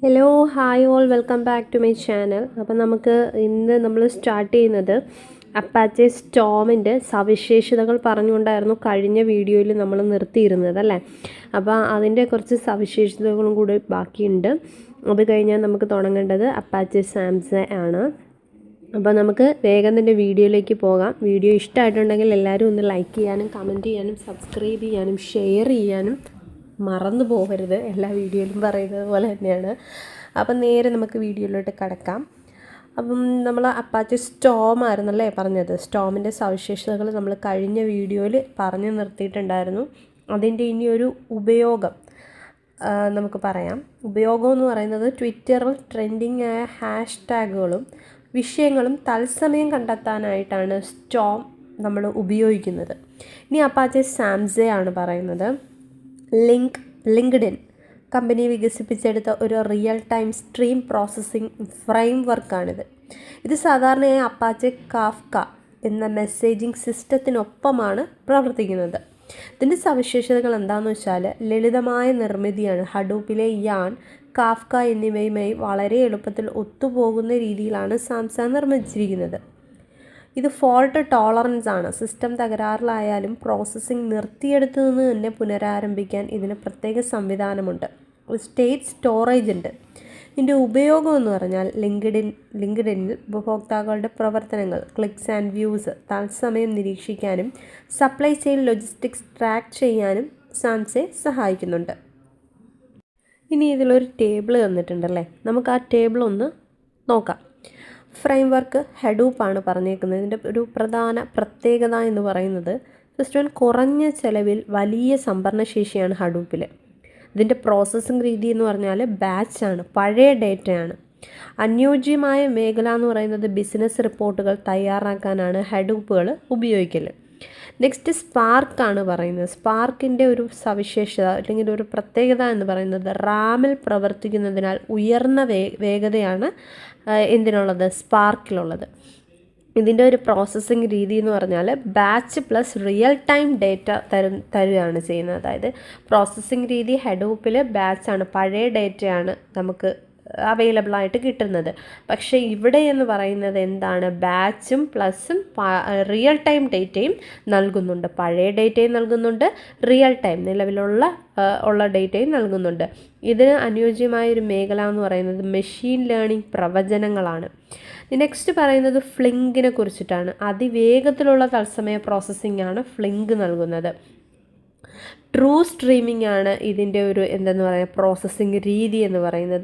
Hello hi all welcome back to my channel. അപ്പോൾ നമുക്ക് ഇന്ന് നമ്മൾ സ്റ്റാർട്ട് ചെയ്യുന്നത് അപ്പാച്ചെ സ്റ്റോമിൻ്റെ സവിശേഷതകൾ പറഞ്ഞുകൊണ്ടായിരുന്നു കഴിഞ്ഞ വീഡിയോയിൽ നമ്മൾ നിർത്തിയിരുന്നത് അല്ലേ. അപ്പോൾ അതിൻ്റെ കുറച്ച് സവിശേഷതകളും കൂടി ബാക്കിയുണ്ട്. അത് കഴിഞ്ഞാൽ നമുക്ക് തുടങ്ങേണ്ടത് അപ്പാച്ചെ സാംസെ ആണ്. അപ്പോൾ നമുക്ക് വേഗം തന്നെ വീഡിയോയിലേക്ക് പോകാം. വീഡിയോ ഇഷ്ടമായിട്ടുണ്ടെങ്കിൽ എല്ലാവരും ഒന്ന് ലൈക്ക് ചെയ്യാനും കമൻറ്റ് ചെയ്യാനും സബ്സ്ക്രൈബ് ചെയ്യാനും ഷെയർ ചെയ്യാനും മറന്നു പോകരുത്. എല്ലാ വീഡിയോയിലും പറയുന്നത് പോലെ തന്നെയാണ്. അപ്പം നേരെ നമുക്ക് വീഡിയോയിലോട്ട് കിടക്കാം. അപ്പം നമ്മൾ അപ്പാച്ചെ സ്റ്റോം ആയിരുന്നല്ലേ പറഞ്ഞത്. സ്റ്റോമിൻ്റെ സവിശേഷതകൾ നമ്മൾ കഴിഞ്ഞ വീഡിയോയിൽ പറഞ്ഞു നിർത്തിയിട്ടുണ്ടായിരുന്നു. അതിൻ്റെ ഇനിയൊരു ഉപയോഗം നമുക്ക് പറയാം. ഉപയോഗം എന്ന് പറയുന്നത് ട്വിറ്ററിൽ ട്രെൻഡിങ് ആയ ഹാഷ്ടാഗുകളും വിഷയങ്ങളും തത്സമയം കണ്ടെത്താനായിട്ടാണ് സ്റ്റോം നമ്മൾ ഉപയോഗിക്കുന്നത്. ഇനി അപ്പാച്ചെ സാംസെ ആണ് പറയുന്നത്. ലിങ്ക്ഡിൻ കമ്പനി വികസിപ്പിച്ചെടുത്ത ഒരു real time stream processing frame വർക്കാണിത്. ഇത് സാധാരണയായി അപ്പാച്ചെ കാഫ്ക എന്ന മെസ്സേജിംഗ് സിസ്റ്റത്തിനൊപ്പമാണ് പ്രവർത്തിക്കുന്നത്. ഇതിൻ്റെ സവിശേഷതകൾ എന്താണെന്ന് വെച്ചാൽ ലളിതമായ നിർമ്മിതിയാണ്. ഹഡൂപ്പിലെ യാൻ, കാഫ്ക എന്നിവയുമായി വളരെ എളുപ്പത്തിൽ ഒത്തുപോകുന്ന രീതിയിലാണ് സാംസ നിർമ്മിച്ചിരിക്കുന്നത്. ഇത് ഫോൾട്ട് ടോളറൻസ് ആണ്. സിസ്റ്റം തകരാറിലായാലും പ്രോസസ്സിംഗ് നിർത്തിയെടുത്തു നിന്ന് തന്നെ പുനരാരംഭിക്കാൻ ഇതിന് പ്രത്യേക സംവിധാനമുണ്ട്. സ്റ്റേറ്റ് സ്റ്റോറേജ് ഉണ്ട്. ഇതിൻ്റെ ഉപയോഗം എന്ന് പറഞ്ഞാൽ ലിങ്ക്ഡിനിൽ ഉപഭോക്താക്കളുടെ പ്രവർത്തനങ്ങൾ, ക്ലിക്സ് ആൻഡ് വ്യൂസ് തത്സമയം നിരീക്ഷിക്കാനും സപ്ലൈ ചെയിൻ ലോജിസ്റ്റിക്സ് ട്രാക്ക് ചെയ്യാനും സാംസെ സഹായിക്കുന്നുണ്ട്. ഇനി ഇതിലൊരു ടേബിൾ തന്നിട്ടുണ്ടല്ലേ, നമുക്ക് ആ ടേബിൾ ഒന്ന് നോക്കാം. ഫ്രെയിം വർക്ക് ഹഡൂപ്പാണ് പറഞ്ഞേക്കുന്നത്. ഇതിൻ്റെ ഒരു പ്രധാന പ്രത്യേകത എന്ന് പറയുന്നത് സിസ്റ്റം കുറഞ്ഞ ചിലവിൽ വലിയ സംഭരണശേഷിയാണ് ഹഡൂപ്പിൽ. ഇതിൻ്റെ പ്രോസസ്സിംഗ് രീതി എന്ന് പറഞ്ഞാൽ ബാച്ചാണ്, പഴയ ഡേറ്റയാണ്. അനുയോജ്യമായ മേഖല എന്ന് പറയുന്നത് ബിസിനസ് റിപ്പോർട്ടുകൾ തയ്യാറാക്കാനാണ് ഹഡൂപ്പുകൾ ഉപയോഗിക്കൽ. നെക്സ്റ്റ് സ്പാർക്കാണ് പറയുന്നത്. സ്പാർക്കിൻ്റെ ഒരു സവിശേഷത അല്ലെങ്കിൽ ഒരു പ്രത്യേകത എന്ന് പറയുന്നത് റാമിൽ പ്രവർത്തിക്കുന്നതിനാൽ ഉയർന്ന വേഗതയാണ് എന്തിനുള്ളത്, സ്പാർക്കിലുള്ളത്. ഇതിൻ്റെ ഒരു പ്രോസസ്സിംഗ് രീതി എന്ന് പറഞ്ഞാൽ batch plus real time data തരുകയാണ് ചെയ്യുന്നത്. അതായത് പ്രോസസ്സിംഗ് രീതി ഹഡൂപ്പിൽ ബാച്ചാണ്, പഴയ ഡേറ്റയാണ് നമുക്ക് അവൈലബിൾ ആയിട്ട് കിട്ടുന്നത്. പക്ഷേ ഇവിടെ എന്ന് പറയുന്നത് എന്താണ്, ബാച്ചും പ്ലസും റിയൽ ടൈം ഡേറ്റയും നൽകുന്നുണ്ട്. പഴയ ഡേറ്റയും നൽകുന്നുണ്ട്, റിയൽ ടൈം നിലവിലുള്ള ഡേറ്റയും നൽകുന്നുണ്ട്. ഇതിന് അനുയോജ്യമായൊരു മേഖല എന്ന് പറയുന്നത് മെഷീൻ ലേണിംഗ് പ്രവചനങ്ങളാണ്. നെക്സ്റ്റ് പറയുന്നത് ഫ്ലിങ്കിനെ കുറിച്ചിട്ടാണ്. അതിവേഗത്തിലുള്ള തത്സമയ പ്രോസസ്സിംഗ് ആണ് ഫ്ലിങ്ക് നൽകുന്നത്. ട്രൂ സ്ട്രീമിംഗ് ആണ് ഇതിൻ്റെ ഒരു എന്തെന്ന് പറയുക പ്രോസസ്സിംഗ് രീതി എന്ന് പറയുന്നത്.